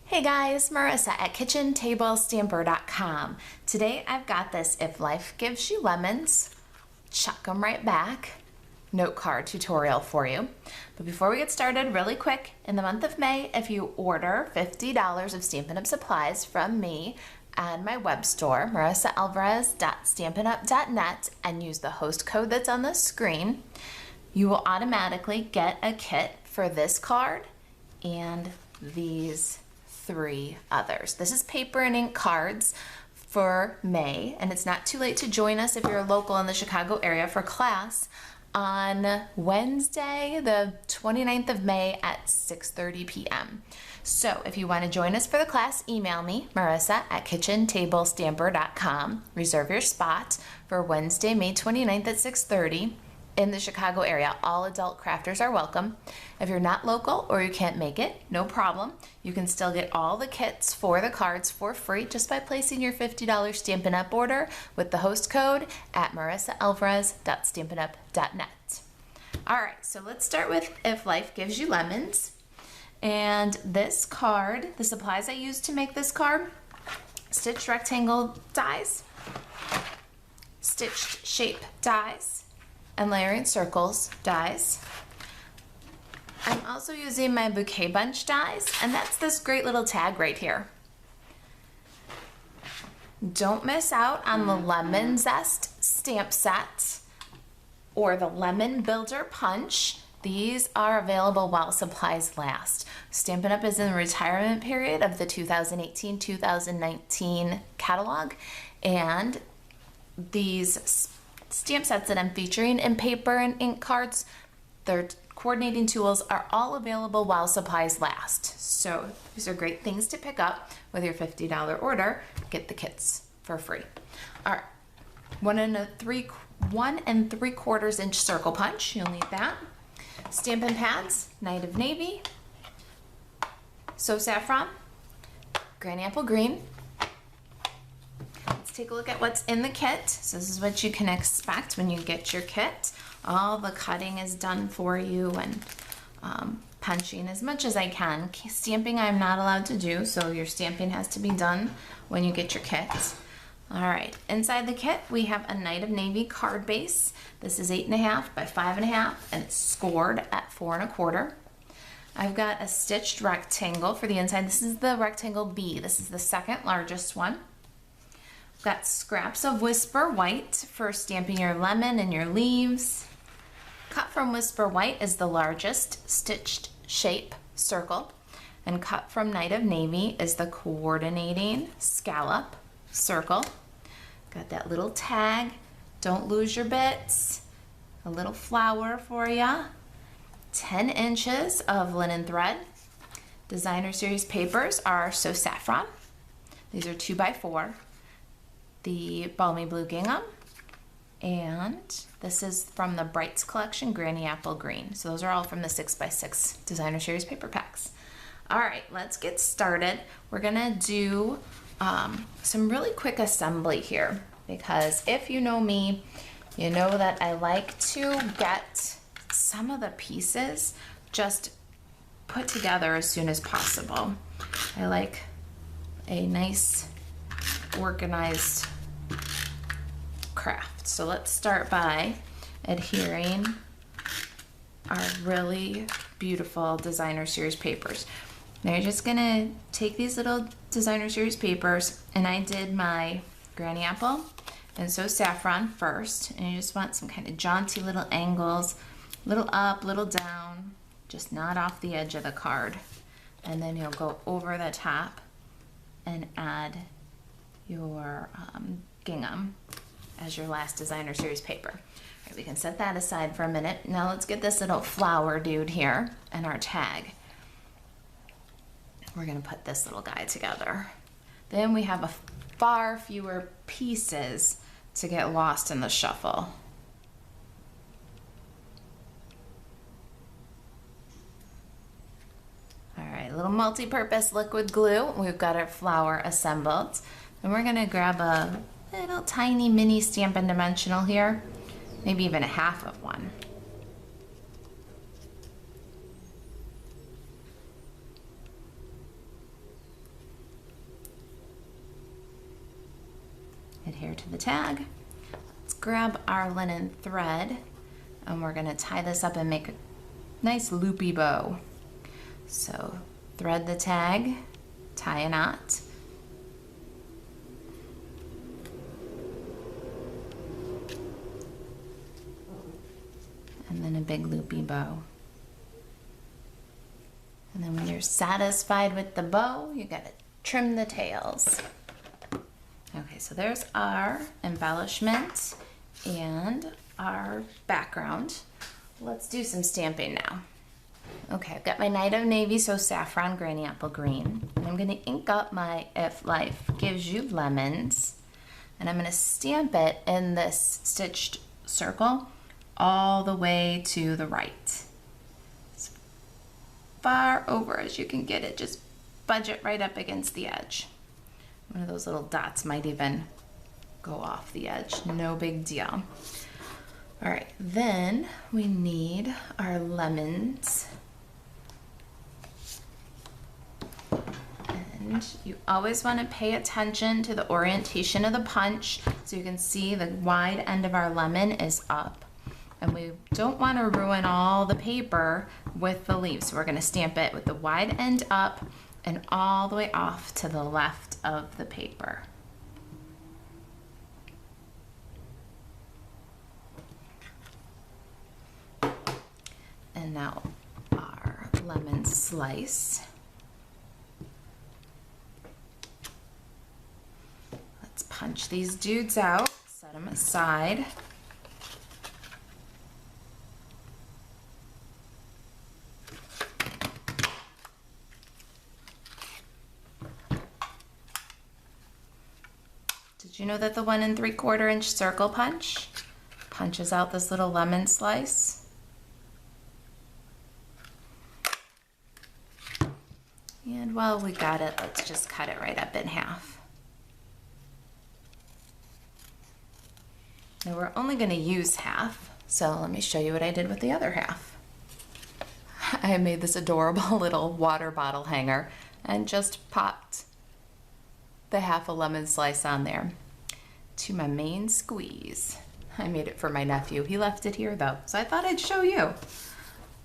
Hey guys, Marissa at KitchenTableStamper.com. Today I've got this If Life Gives You Lemons, Chuck 'em Right Back note card tutorial for you. But before we get started, really quick, in the month of May, if you order $50 of Stampin' Up supplies from me and my web store, marisaAlvarez.stampinup.net, and use the host code that's on the screen, you will automatically get a kit for this card and these three others. This is paper and ink cards for May, and it's not too late to join us if you're local in the Chicago area for class on Wednesday, the 29th of May at 6:30 p.m. So if you want to join us for the class, email me, Marissa at KitchenTableStamper.com. Reserve your spot for Wednesday, May 29th at 6:30 in the Chicago area. All adult crafters are welcome. If you're not local or you can't make it, no problem. You can still get all the kits for the cards for free just by placing your $50 Stampin' Up order with the host code at marisaAlvarez.stampinup.net. All right, so let's start with If Life Gives You Lemons. And this card, the supplies I used to make this card: stitched rectangle dies, stitched shape dies, and layering circles dies. I'm also using my bouquet bunch dies, and that's this great little tag right here. Don't miss out on the lemon zest stamp set or the lemon builder punch. These are available while supplies last. Stampin' Up is in the retirement period of the 2018-2019 catalog, and these stamp sets that I'm featuring in paper and ink cards, their coordinating tools are all available while supplies last. So these are great things to pick up with your $50 order. Get the kits for free. All right, 1 3/4 inch circle punch, you'll need that. Stampin' pads, Night of Navy, So Saffron, Granny Apple Green. Let's take a look at what's in the kit. So this is what you can expect when you get your kit. All the cutting is done for you, and punching as much as I can. Stamping I'm not allowed to do, so your stamping has to be done when you get your kit. All right, inside the kit we have a Night of Navy card base. This is 8.5 by 5.5, and it's scored at 4 1/4. I've got a stitched rectangle for the inside. This is the rectangle B. This is the second largest one. I've got scraps of Whisper White for stamping your lemon and your leaves. Cut from Whisper White is the largest stitched shape circle, and cut from Night of Navy is the coordinating scallop circle. Got that little tag, don't lose your bits, a little flower for ya, 10 inches of linen thread. Designer Series papers are So Saffron. These are 2x4. The Balmy Blue Gingham, and this is from the Brights collection, Granny Apple Green. So those are all from the 6x6 Designer Series paper packs. All right, let's get started. We're gonna do some really quick assembly here, because if you know me, you know that I like to get some of the pieces just put together as soon as possible. I like a nice organized craft. So let's start by adhering our really beautiful Designer Series papers. Now you're just gonna take these little Designer Series papers, and I did my Granny Apple and So Saffron first, and you just want some kind of jaunty little angles, little up, little down, just not off the edge of the card. And then you'll go over the top and add your gingham as your last Designer Series paper. All right, we can set that aside for a minute. Now let's get this little flower dude here and our tag. We're gonna put this little guy together. Then we have far fewer pieces to get lost in the shuffle. All right, a little multi-purpose liquid glue. We've got our flower assembled. And we're gonna grab a little tiny mini Stampin' Dimensional here, maybe even a half of one. to the tag. Let's grab our linen thread and we're gonna tie this up and make a nice loopy bow. So thread the tag, tie a knot. And then a big loopy bow. And then when you're satisfied with the bow, you gotta trim the tails. Okay, so there's our embellishment and our background. Let's do some stamping now. Okay, I've got my Night of Navy, so saffron, granny apple green. And I'm gonna ink up my If Life Gives You Lemons. And I'm gonna stamp it in this stitched circle all the way to the right. As far over as you can get it, just budge it right up against the edge. One of those little dots might even go off the edge, no big deal. All right, then we need our lemons. And you always want to pay attention to the orientation of the punch so you can see the wide end of our lemon is up. And we don't want to ruin all the paper with the leaves. So we're going to stamp it with the wide end up and all the way off to the left of the paper. And now our lemon slice. Let's punch these dudes out, set them aside. Did you know that the 1 3/4 inch circle punch punches out this little lemon slice? And while we got it, let's just cut it right up in half. Now we're only going to use half, so let me show you what I did with the other half. I made this adorable little water bottle hanger and just popped the half a lemon slice on there to my main squeeze. I made it for my nephew. He left it here though, so I thought I'd show you.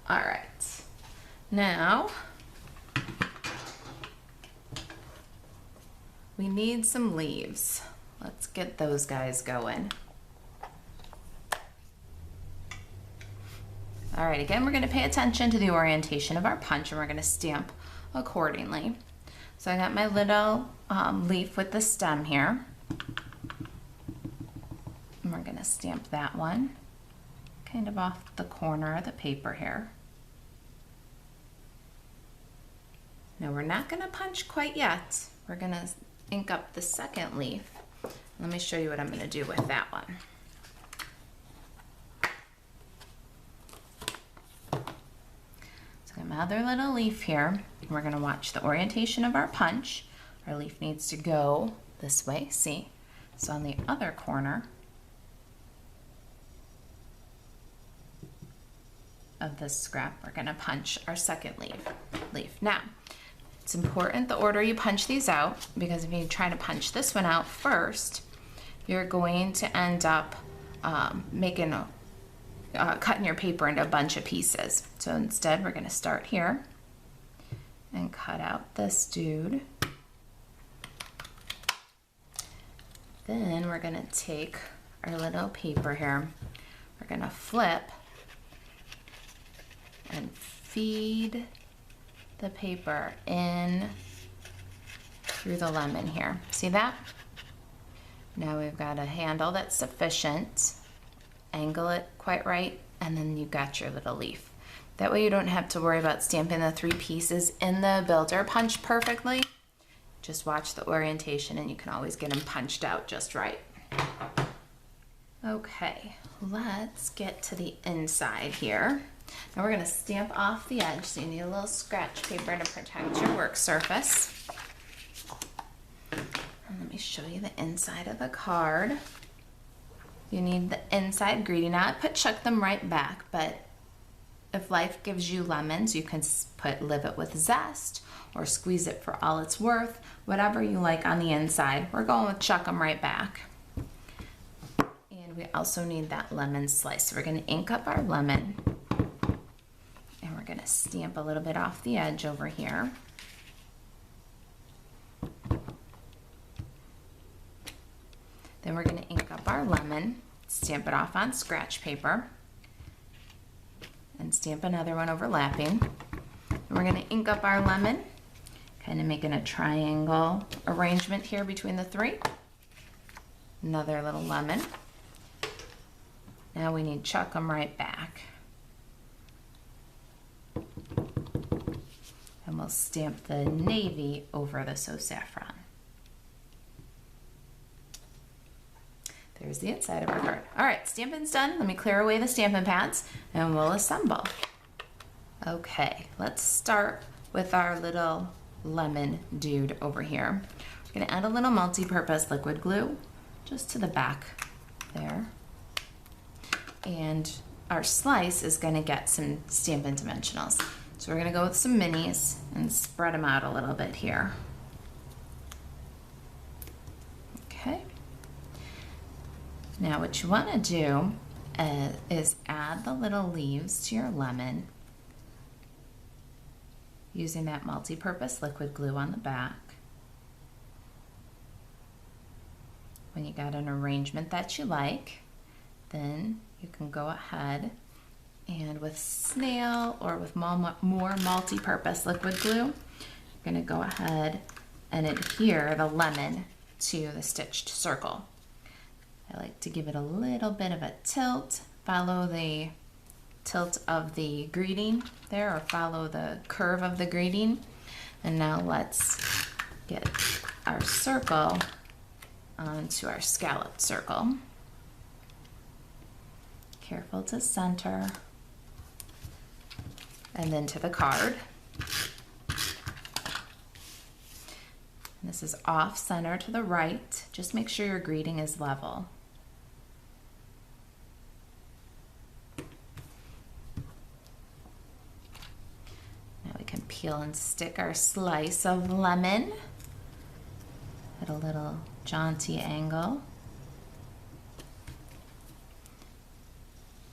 All right, now we need some leaves. Let's get those guys going. All right, again, we're gonna pay attention to the orientation of our punch and we're gonna stamp accordingly. So I got my little leaf with the stem here. And we're gonna stamp that one kind of off the corner of the paper here. Now we're not gonna punch quite yet. We're gonna ink up the second leaf. Let me show you what I'm gonna do with that one. So I got my other little leaf here. We're gonna watch the orientation of our punch. Our leaf needs to go this way, see? So on the other corner of this scrap, we're gonna punch our second leaf. Now, it's important the order you punch these out, because if you try to punch this one out first, you're going to end up cutting your paper into a bunch of pieces. So instead, we're gonna start here and cut out this dude. Then we're gonna take our little paper here. We're gonna flip and feed the paper in through the lemon here. See that? Now we've got a handle that's sufficient. Angle it quite right, and then you got your little leaf. That way you don't have to worry about stamping the 3 pieces in the builder punch perfectly. Just watch the orientation and you can always get them punched out just right. Okay, let's get to the inside here. Now we're gonna stamp off the edge, so you need a little scratch paper to protect your work surface. And let me show you the inside of the card. You need the inside greeting. Now I put chuck them right back, but if life gives you lemons, you can put live it with zest or squeeze it for all it's worth, whatever you like on the inside. We're going with chuck them right back. And we also need that lemon slice. So we're going to ink up our lemon, and we're going to stamp a little bit off the edge over here. Then we're going to ink up our lemon, stamp it off on scratch paper, and stamp another one overlapping. And we're going to ink up our lemon, kind of making a triangle arrangement here between the three. Another little lemon. Now we need chuck them right back. And we'll stamp the navy over the So Saffron. There's the inside of our card. All right, stamping's done. Let me clear away the stamping pads and we'll assemble. Okay, let's start with our little lemon dude over here. We're gonna add a little multi-purpose liquid glue just to the back there. And our slice is gonna get some Stampin' Dimensionals. So we're gonna go with some minis and spread them out a little bit here. Okay. Now what you wanna do is add the little leaves to your lemon using that multi-purpose liquid glue on the back. When you got an arrangement that you like, then you can go ahead and with snail or with more multi-purpose liquid glue, you're gonna go ahead and adhere the lemon to the stitched circle. I like to give it a little bit of a tilt, follow the tilt of the greeting there, or follow the curve of the greeting. And now let's get our circle onto our scalloped circle. Careful to center. And then to the card. And this is off center to the right. Just make sure your greeting is level. Peel and stick our slice of lemon at a little jaunty angle.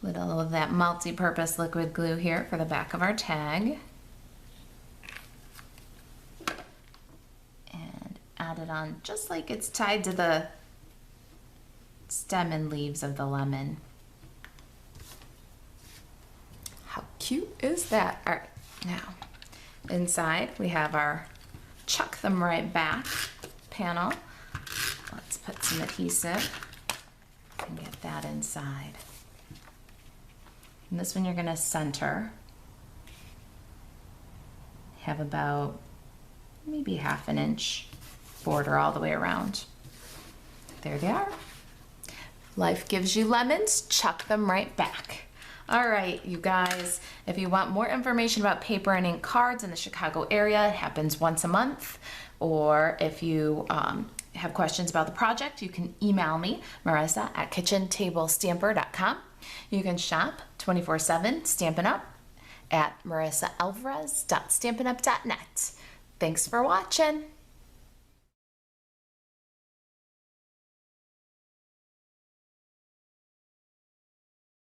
Little of that multi-purpose liquid glue here for the back of our tag. And add it on just like it's tied to the stem and leaves of the lemon. How cute is that? All right, now inside we have our chuck them right back panel. Let's put some adhesive and get that inside. And this one you're going to center. Have about maybe ½ an inch border all the way around. There they are. Life gives you lemons, chuck them right back. All right, you guys, if you want more information about paper and ink cards in the Chicago area, it happens once a month. Or if you have questions about the project, you can email me, Marisa at kitchentablestamper.com. You can shop 24/7 Stampin' Up at marisaalvarez.stampinup.net. Thanks for watching.